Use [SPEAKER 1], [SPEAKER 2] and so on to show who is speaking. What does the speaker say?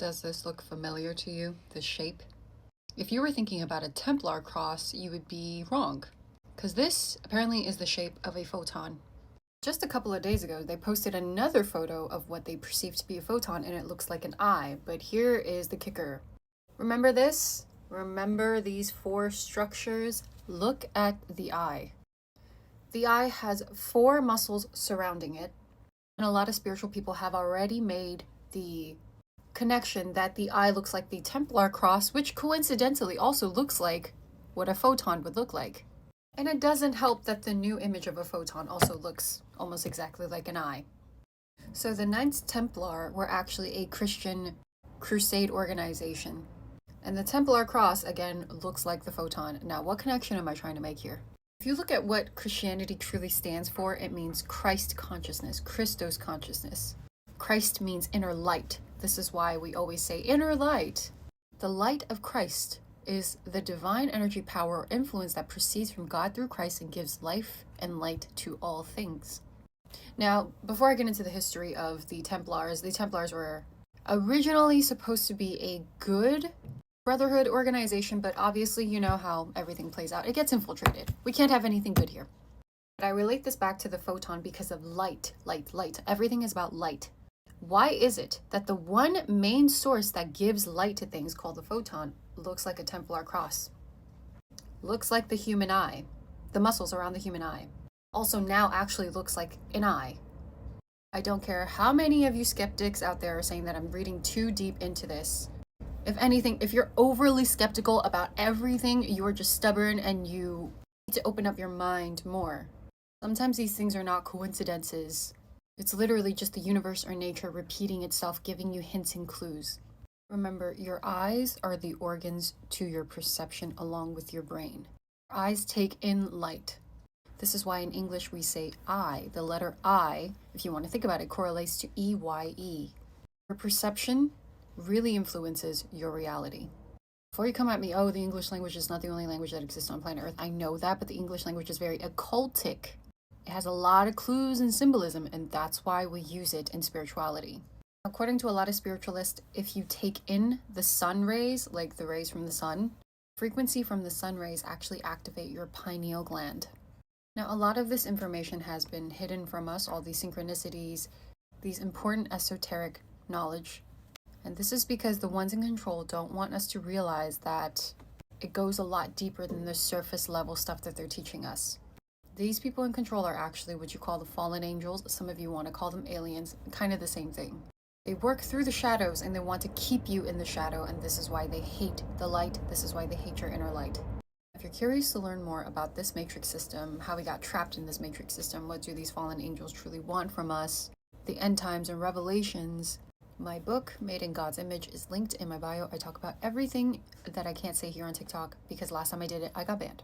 [SPEAKER 1] Does this look familiar to you, this shape? If you were thinking about a Templar cross, you would be wrong, because this apparently is the shape of a photon. Just a couple of days ago, they posted another photo of what they perceive to be a photon, and it looks like an eye. But here is the kicker. Remember this? Remember these four structures? Look at the eye. The eye has four muscles surrounding it, and a lot of spiritual people have already made the connection that the eye looks like the Templar cross, which coincidentally also looks like what a photon would look like. And it doesn't help that the new image of a photon also looks almost exactly like an eye. So the Knights Templar were actually a Christian crusade organization. And the Templar cross, again, looks like the photon. Now, what connection am I trying to make here? If you look at what Christianity truly stands for, it means Christ consciousness, Christos consciousness. Christ means inner light. This is why we always say inner light. The light of Christ is the divine energy, power, or influence that proceeds from God through Christ and gives life and light to all things. Now, before I get into the history of the Templars were originally supposed to be a good brotherhood organization, but obviously you know how everything plays out. It gets infiltrated. We can't have anything good here. But I relate this back to the photon because of light. Everything is about light. Why is it that the one main source that gives light to things, called the photon, looks like a Templar cross? Looks like the human eye. The muscles around the human eye. Also now actually looks like an eye. I don't care how many of you skeptics out there are saying that I'm reading too deep into this. If anything, if you're overly skeptical about everything, you are just stubborn and you need to open up your mind more. Sometimes these things are not coincidences. It's literally just the universe or nature repeating itself, giving you hints and clues. Remember, your eyes are the organs to your perception along with your brain. Your eyes take in light. This is why in English we say I. The letter I, if you want to think about it, correlates to EYE. Your perception really influences your reality. Before you come at me, oh, the English language is not the only language that exists on planet Earth. I know that, but the English language is very occultic. It has a lot of clues and symbolism, and that's why we use it in spirituality. According to a lot of spiritualists, if you take in the sun rays, like the rays from the sun, frequency from the sun rays actually activate your pineal gland. Now, a lot of this information has been hidden from us, all these synchronicities, these important esoteric knowledge. And this is because the ones in control don't want us to realize that it goes a lot deeper than the surface level stuff that they're teaching us. These people in control are actually what you call the fallen angels. Some of you want to call them aliens, kind of the same thing. They work through the shadows and they want to keep you in the shadow, and this is why they hate the light. This is why they hate your inner light. If you're curious to learn more about this matrix system, how we got trapped in this matrix system, what do these fallen angels truly want from us, the end times and revelations, my book, Made in God's Image, is linked in my bio. I talk about everything that I can't say here on TikTok because last time I did it, I got banned.